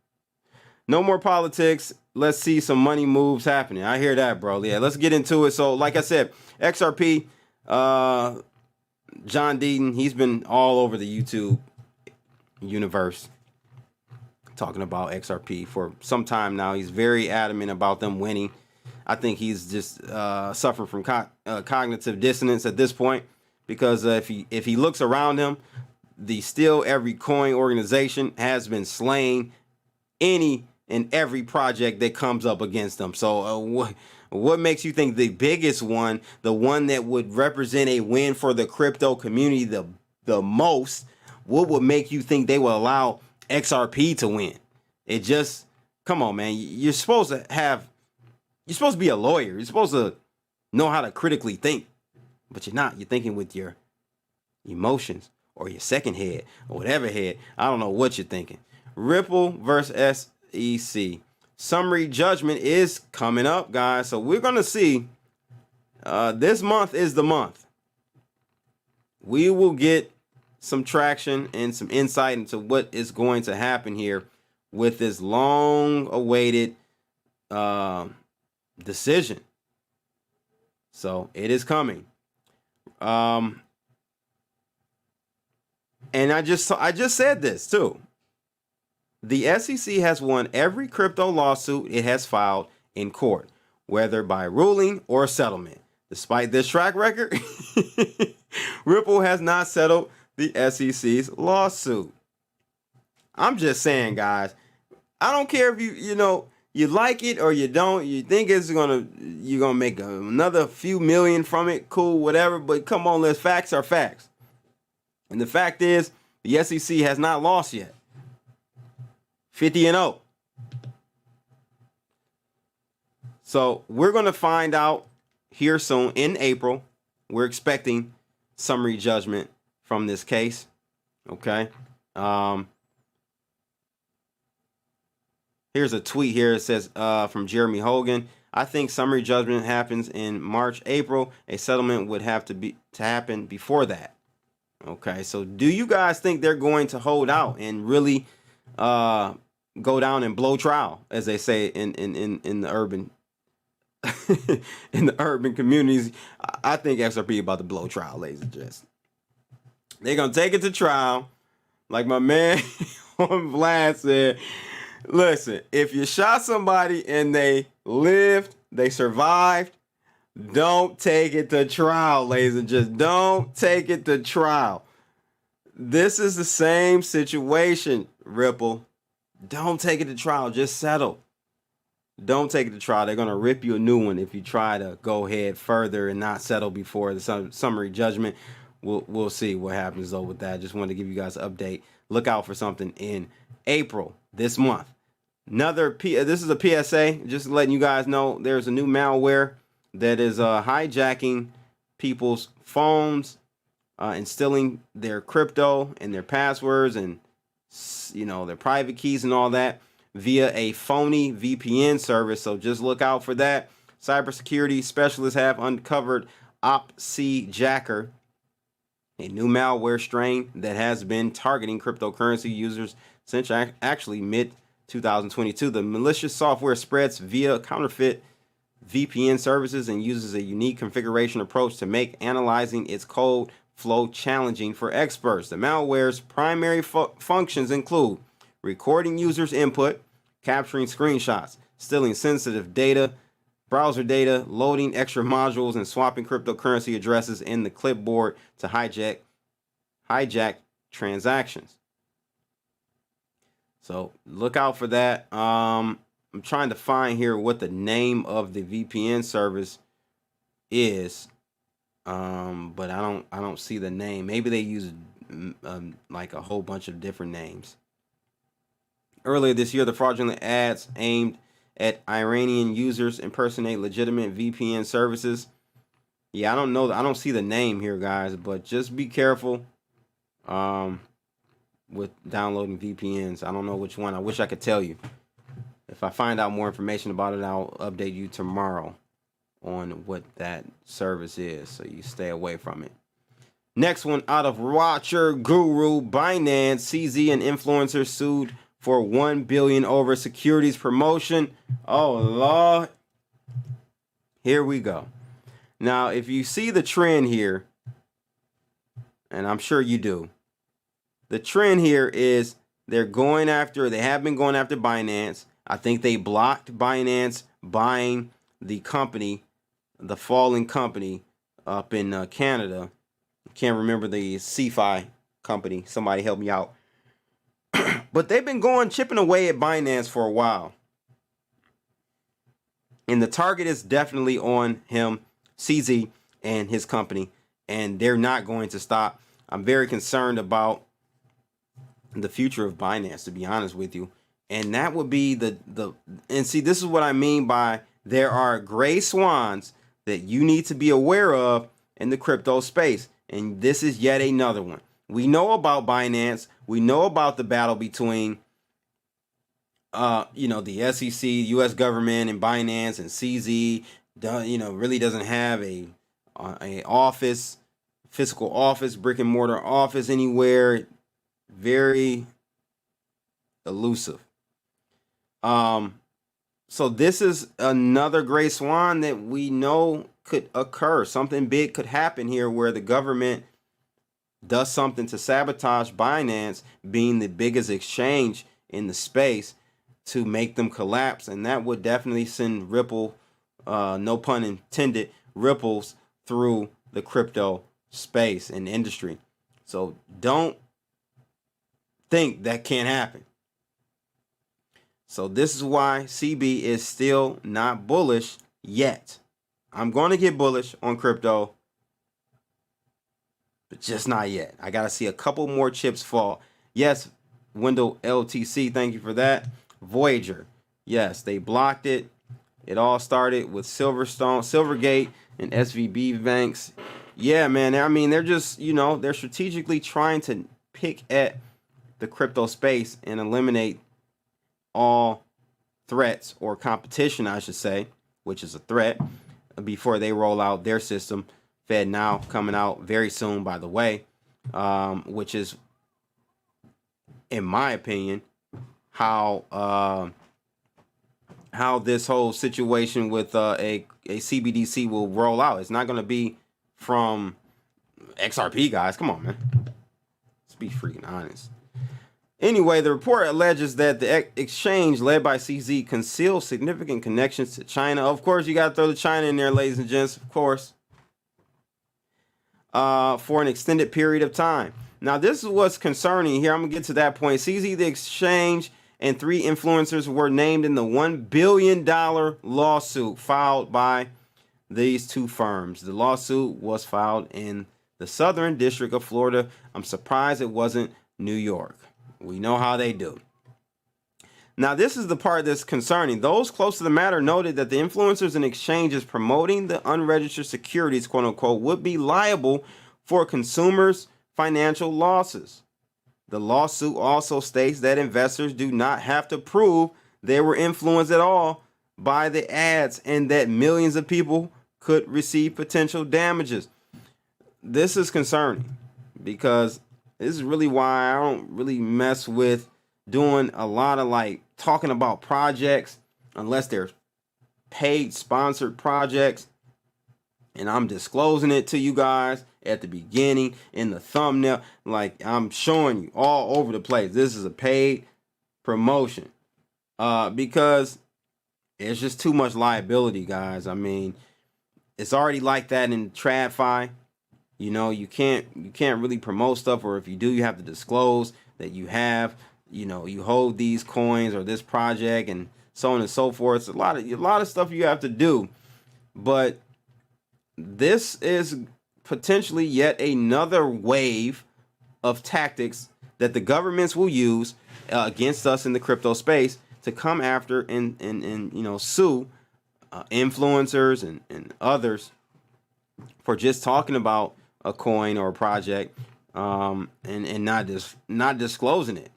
No more politics. Let's see some money moves happening. I hear that, bro. Yeah, let's get into it. So, like I said, XRP, John Deaton, he's been all over the YouTube universe talking about XRP for some time now. He's very adamant about them winning. I think he's just suffering from cognitive dissonance at this point, because if he looks around him, the Steal Every Coin organization has been slaying any and every project that comes up against them. So what makes you think the biggest one, the one that would represent a win for the crypto community the most, what would make you think they will allow XRP to win? It just, come on, man. You're supposed to be a lawyer. You're supposed to know how to critically think, but you're not. You're thinking with your emotions, or your second head, or whatever head. I don't know what you're thinking. Ripple versus SEC. Summary judgment is coming up, guys. So we're going to see. This month is the month. We will get some traction and some insight into what is going to happen here with this long-awaited decision. So it is coming. And I just said this too. The SEC has won every crypto lawsuit it has filed in court, whether by ruling or settlement. Despite this track record, Ripple has not settled the SEC's lawsuit. I'm just saying, guys, I don't care if you like it or you don't. You think you're gonna make another few million from it, cool, whatever. But come on, facts are facts. And the fact is, the SEC has not lost yet. 50-0. So we're going to find out here soon in April. We're expecting summary judgment from this case. Okay. Here's a tweet here. It says from Jeremy Hogan. I think summary judgment happens in March, April. A settlement would have to happen before that. Okay, so do you guys think they're going to hold out and really go down and blow trial, as they say in the urban in the urban communities? I think XRP about to blow trial, ladies and gents. They're gonna take it to trial, like my man on Vlad said. Listen, if you shot somebody and they lived, they survived, don't take it to trial, ladies and gents. Don't take it to trial. This is the same situation, Ripple. Don't take it to trial. Just settle. Don't take it to trial. They're going to rip you a new one if you try to go ahead further and not settle before the summary judgment. We'll see what happens, though, with that. Just wanted to give you guys an update. Look out for something in April this month. This is a PSA. Just letting you guys know there's a new malware that is hijacking people's phones, instilling their crypto and their passwords and their private keys and all that via a phony VPN service. So just look out for that. Cybersecurity specialists have uncovered OpsCjacker, a new malware strain that has been targeting cryptocurrency users since actually mid-2022. The malicious software spreads via counterfeit VPN services and uses a unique configuration approach to make analyzing its code flow challenging for experts. The malware's primary functions include recording users' input, capturing screenshots, stealing sensitive data, browser data, loading extra modules, and swapping cryptocurrency addresses in the clipboard to hijack transactions. So look out for that. I'm trying to find here what the name of the VPN service is, but I don't see the name. Maybe they use like a whole bunch of different names. Earlier this year, the fraudulent ads aimed at Iranian users impersonate legitimate VPN services. Yeah, I don't know. I don't see the name here, guys, but just be careful with downloading VPNs. I don't know which one. I wish I could tell you. If I find out more information about it, I'll update you tomorrow on what that service is, so you stay away from it. Next one, out of Watcher Guru, Binance, CZ and influencers sued for $1 billion over securities promotion. Oh, Lord. Here we go. Now, if you see the trend here, and I'm sure you do, the trend here is they have been going after Binance. I think they blocked Binance buying the company, the falling company up in Canada. Can't remember the CFI company. Somebody help me out. But they've been chipping away at Binance for a while. And the target is definitely on him, CZ, and his company. And they're not going to stop. I'm very concerned about the future of Binance, to be honest with you. And that would be and see, this is what I mean by there are gray swans that you need to be aware of in the crypto space. And this is yet another one. We know about Binance. We know about the battle between, the SEC, U.S. government, and Binance, and CZ. Really doesn't have a physical office, brick and mortar office anywhere. Very elusive. So this is another gray swan that we know could occur. Something big could happen here where the government does something to sabotage Binance, being the biggest exchange in the space, to make them collapse. And that would definitely send ripple, no pun intended, ripples through the crypto space and industry. So don't think that can't happen. So this is why CB is still not bullish yet. I'm going to get bullish on crypto, but just not yet. I got to see a couple more chips fall. Yes, Wendell LTC, thank you for that. Voyager, yes, they blocked it. It all started with Silvergate, and SVB banks. Yeah, man, I mean, they're just, they're strategically trying to pick at the crypto space and eliminate all threats, or competition, I should say, which is a threat, before they roll out their system. FedNow coming out very soon, by the way, which is, in my opinion, how this whole situation with a CBDC will roll out. It's not going to be from XRP, guys. Come on, man. Let's be freaking honest. Anyway, the report alleges that the exchange led by CZ conceals significant connections to China. Of course, you got to throw the China in there, ladies and gents, of course, for an extended period of time. Now, this is what's concerning here. I'm going to get to that point. CZ the Exchange and 3 influencers were named in the $1 billion lawsuit filed by these 2 firms. The lawsuit was filed in the Southern District of Florida. I'm surprised it wasn't New York. We know how they do. Now, this is the part that's concerning. Those close to the matter noted that the influencers and exchanges promoting the unregistered securities, quote unquote, would be liable for consumers' financial losses. The lawsuit also states that investors do not have to prove they were influenced at all by the ads and that millions of people could receive potential damages. This is concerning because this is really why I don't really mess with doing a lot of like talking about projects unless they're paid sponsored projects and I'm disclosing it to you guys at the beginning in the thumbnail. Like I'm showing you all over the place. This is a paid promotion because it's just too much liability, guys. I mean, it's already like that in TradFi. You know, you can't really promote stuff, or if you do, you have to disclose that you have, you know, you hold these coins or this project and so on and so forth. It's a lot of stuff you have to do. But this is potentially yet another wave of tactics that the governments will use against us in the crypto space to come after and you know, sue influencers and others for just talking about a coin or a project and not disclosing it.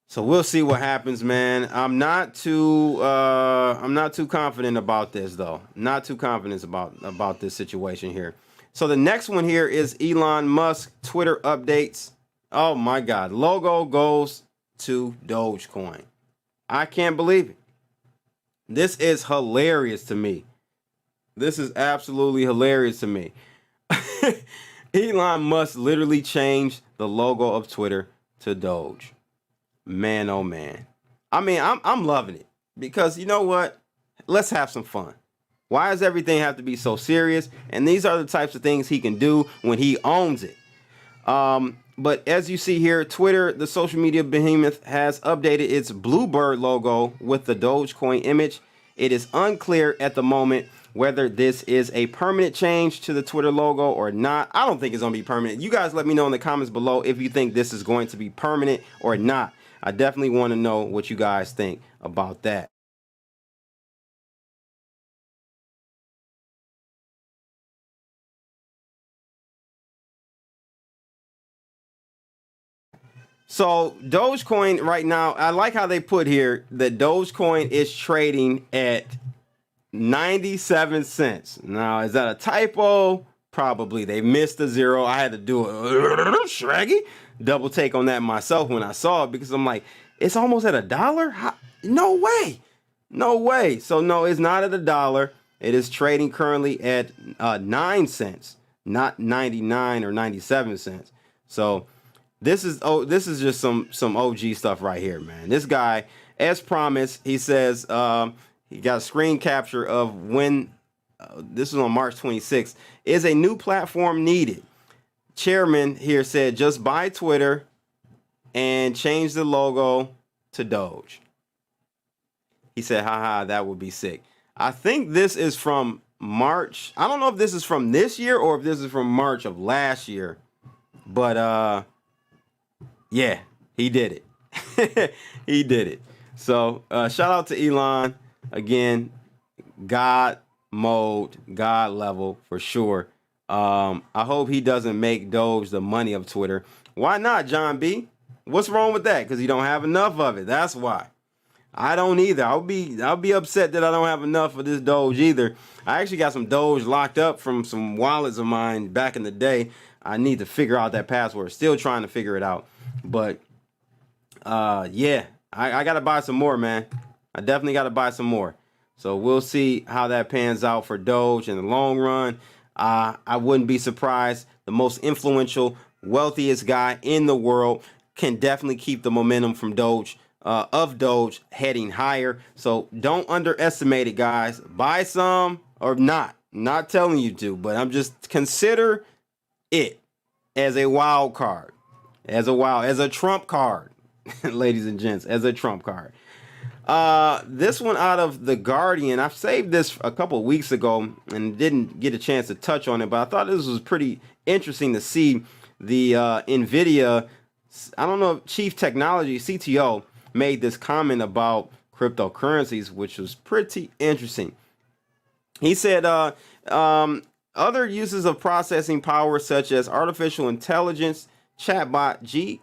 So we'll see what happens, man. I'm not too confident about this though. Not too confident about this situation here. So the next one here is Elon Musk Twitter updates. Oh my God, logo goes to Dogecoin. I can't believe it. This is hilarious to me. This is absolutely hilarious to me. Elon Musk literally changed the logo of Twitter to Doge. Man, oh man. I mean, I'm loving it because you know what? Let's have some fun. Why does everything have to be so serious? And these are the types of things he can do when he owns it. But as you see here, Twitter, the social media behemoth, has updated its Bluebird logo with the Dogecoin image. It is unclear at the moment whether this is a permanent change to the Twitter logo or not. I don't think it's going to be permanent. You guys let me know in the comments below if you think this is going to be permanent or not. I definitely want to know what you guys think about that. So Dogecoin right now, I like how they put here that Dogecoin is trading at 97 cents. Now, is that a typo? Probably. They missed a zero. I had to do a shraggy double take on that myself when I saw it because I'm like, it's almost at $1? No way. No way. So no, it's not at $1. It is trading currently at 9 cents, not 99 or 97 cents. So this is just some OG stuff right here, man. This guy, as promised, he says he got a screen capture of when this was on March 26th. Is a new platform needed? Chairman here said just buy Twitter and change the logo to Doge. He said, haha, that would be sick. I think this is from March. I don't know if this is from this year or if this is from March of last year. But yeah, he did it. He did it. So shout out to Elon. Again, God mode, God level for sure. I hope he doesn't make Doge the money of Twitter. Why not, John B? What's wrong with that? Because you don't have enough of it. That's why. I don't either. I'll be upset that I don't have enough of this Doge either. I actually got some Doge locked up from some wallets of mine back in the day. I need to figure out that password. Still trying to figure it out. But yeah, I got to buy some more, man. I definitely got to buy some more. So we'll see how that pans out for Doge in the long run. I wouldn't be surprised. The most influential, wealthiest guy in the world can definitely keep the momentum from Doge, Doge heading higher. So don't underestimate it, guys. Buy some or not. I'm not telling you to, but I'm just consider it. as a wild card, as a trump card, ladies and gents, as a trump card. This one out of The Guardian. I've saved this a couple of weeks ago and didn't get a chance to touch on it, but I thought this was pretty interesting to see the NVIDIA, I don't know, Chief Technology, CTO, made this comment about cryptocurrencies, which was pretty interesting. He said, other uses of processing power, such as artificial intelligence, ChatGPT,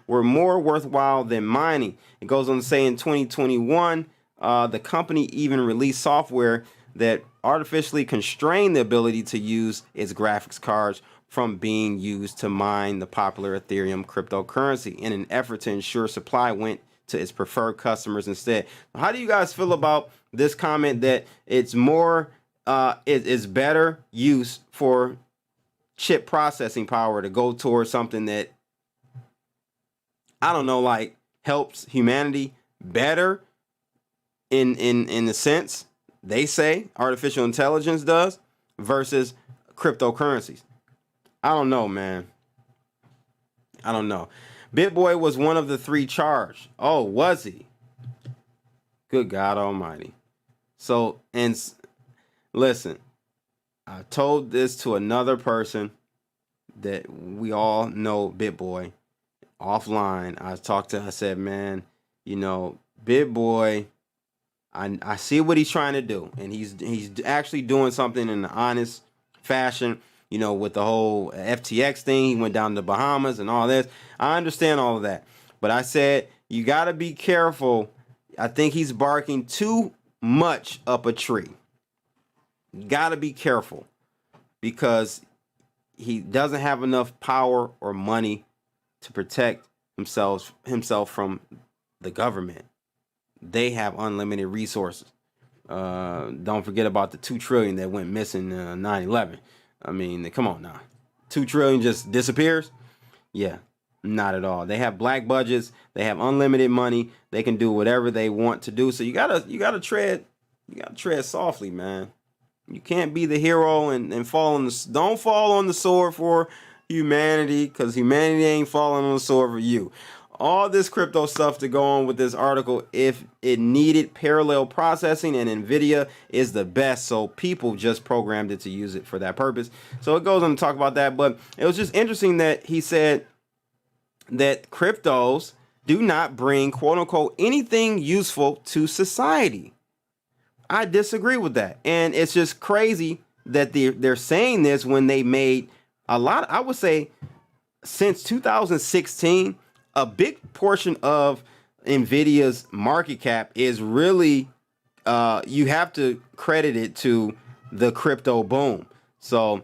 were more worthwhile than mining. It goes on to say in 2021, the company even released software that artificially constrained the ability to use its graphics cards from being used to mine the popular Ethereum cryptocurrency in an effort to ensure supply went to its preferred customers instead. How do you guys feel about this comment that it's more, it's better use for chip processing power to go towards something that, I don't know, like helps humanity better in the sense they say artificial intelligence does versus cryptocurrencies? I don't know, man. I don't know. BitBoy was one of the 3 charged. Oh, was he? Good God Almighty. So, and listen, I told this to another person that we all know, BitBoy, offline. I said, man, you know, BitBoy, I see what he's trying to do, and he's actually doing something in an honest fashion. You know, with the whole FTX thing, he went down to the Bahamas and all this. I understand all of that. But I said, you got to be careful. I think he's barking too much up a tree. You got to be careful because he doesn't have enough power or money to protect himself from the government. They have unlimited resources. Don't forget about the $2 trillion that went missing 9/11. I mean, come on now. $2 trillion just disappears? Yeah, not at all. They have black budgets. They have unlimited money. They can do whatever they want to do. So you gotta tread softly, man. You can't be the hero and don't fall on the sword for humanity, because humanity ain't falling on the sword for you. All this crypto stuff to go on with this article, if it needed parallel processing, and NVIDIA is the best, so people just programmed it to use it for that purpose. So it goes on to talk about that, but it was just interesting that he said that cryptos do not bring, quote unquote, anything useful to society. I disagree with that. And it's just crazy that they're saying this when they made a lot, I would say, since 2016, a big portion of NVIDIA's market cap is really, you have to credit it to the crypto boom. So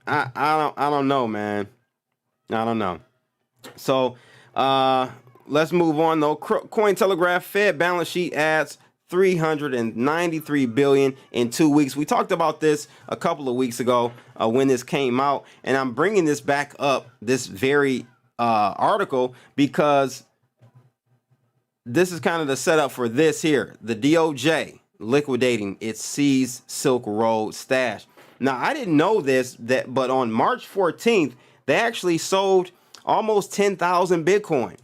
I don't know, man. I don't know. So let's move on though. Cointelegraph Fed balance sheet adds $393 billion in 2 weeks. We talked about this a couple of weeks ago when this came out, and I'm bringing this back up, this very article, because this is kind of the setup for this here. The DOJ liquidating its seized Silk Road stash. Now, I didn't know this, but on March 14th, they actually sold almost 10,000 Bitcoin.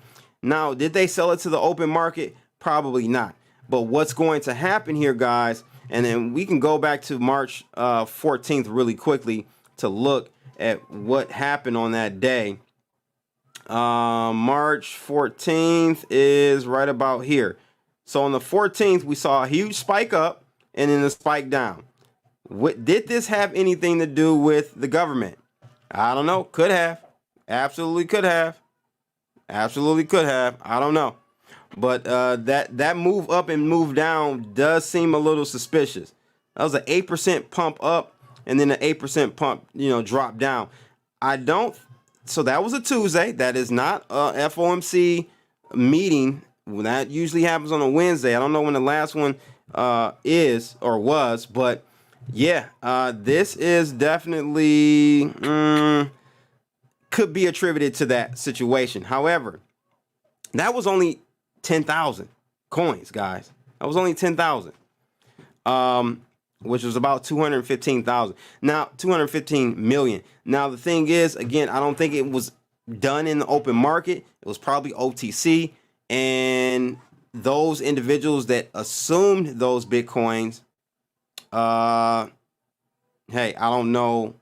Now, did they sell it to the open market? Probably not. But what's going to happen here, guys, and then we can go back to March 14th really quickly to look at what happened on that day. March 14th is right about here. So on the 14th, we saw a huge spike up and then a spike down. Did this have anything to do with the government? I don't know. Could have. Absolutely could have. Absolutely could have. I don't know. But that move up and move down does seem a little suspicious. That was an 8% pump up and then an 8% pump, drop down. So that was a Tuesday. That is not a FOMC meeting. That usually happens on a Wednesday. I don't know when the last one is or was, but yeah, this is definitely could be attributed to that situation. However, that was only 10,000 coins, guys. That was only 10,000. which was about 215,000. Now, 215 million. Now, the thing is, again, I don't think it was done in the open market. It was probably OTC. And those individuals that assumed those Bitcoins, hey, I don't know.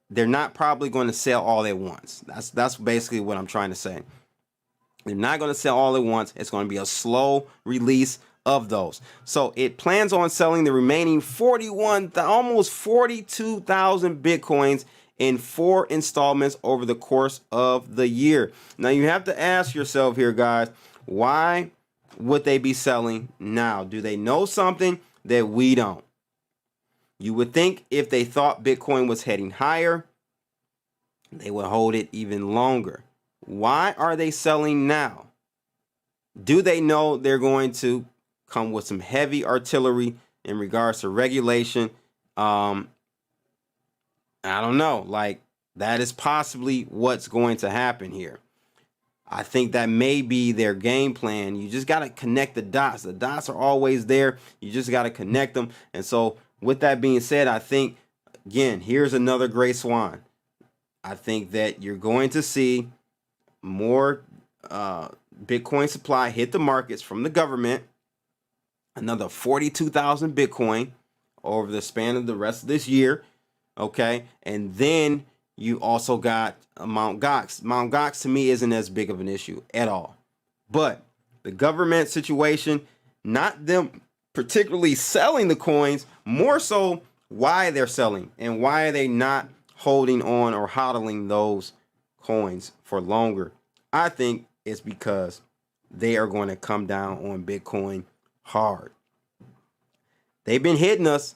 They're not probably going to sell all at once. That's basically what I'm trying to say. They're not going to sell all at once. It's going to be a slow release of those. So it plans on selling the remaining almost 42,000 Bitcoins in 4 installments over the course of the year. Now you have to ask yourself here, guys, why would they be selling now? Do they know something that we don't? You would think if they thought Bitcoin was heading higher, they would hold it even longer. Why are they selling now? Do they know they're going to come with some heavy artillery in regards to regulation? I don't know. Like, that is possibly what's going to happen here. I think that may be their game plan. You just got to connect the dots. The dots are always there. You just got to connect them. And so with that being said, I think, again, here's another gray swan. I think that you're going to see more Bitcoin supply hit the markets from the government. Another 42,000 Bitcoin over the span of the rest of this year. Okay. And then you also got Mt. Gox. Mt. Gox to me isn't as big of an issue at all. But the government situation, not them particularly selling the coins, more so why they're selling and why are they not holding on or hodling those coins for longer. I think it's because they are going to come down on Bitcoin hard. They've been hitting us,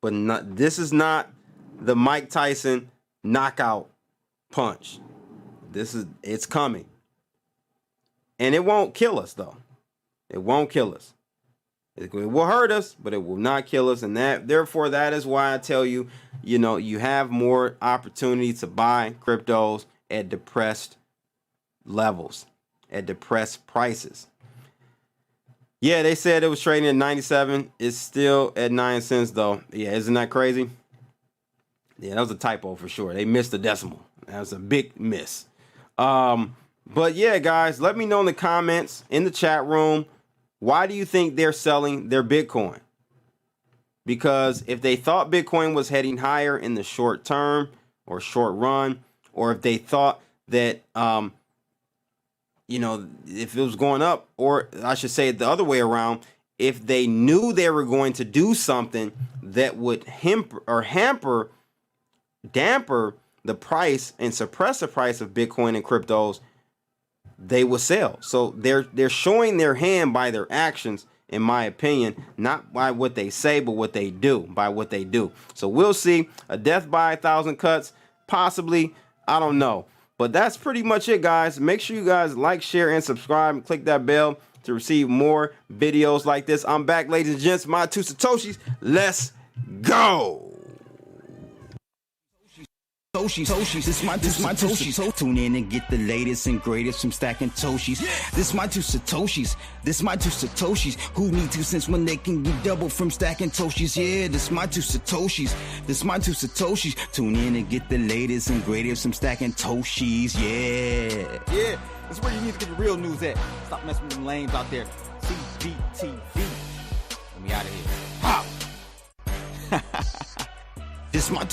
but this is not the Mike Tyson knockout punch. It's coming. And it won't kill us, though. It won't kill us. It will hurt us, but it will not kill us. And therefore, that is why I tell you, you have more opportunity to buy cryptos at depressed levels, at depressed prices. Yeah, they said it was trading at 97. It's still at 9 cents, though. Yeah, isn't that crazy? Yeah, that was a typo for sure. They missed the decimal. That was a big miss. But yeah, guys, let me know in the comments, in the chat room, why do you think they're selling their Bitcoin? Because if they thought Bitcoin was heading higher in the short term or short run, or if they thought that, if it was going up, or I should say it the other way around, if they knew they were going to do something that would damper the price and suppress the price of Bitcoin and cryptos, they will sell. So they're showing their hand by their actions, in my opinion, not by what they say, but what they do, by what they do. So we'll see. A death by 1,000 cuts, possibly. I don't know. But that's pretty much it, guys. Make sure you guys like, share, and subscribe, and click that bell to receive more videos like this. I'm back, ladies and gents. My 2 Satoshis. Let's go. This my 2 Satoshis. Tune in and get the latest and greatest from stacking Toshis. This my 2 Satoshis. This my 2 Satoshis. Who need 2 cents when they can get double from stacking Toshis? Yeah, this my 2 Satoshis. This my 2 Satoshis. Tune in and get the latest and greatest from stacking Toshis. Yeah. Yeah, that's where you need to get the real news at. Stop messing with them lames out there. CBTV. Let me out of here. Pop. This my 2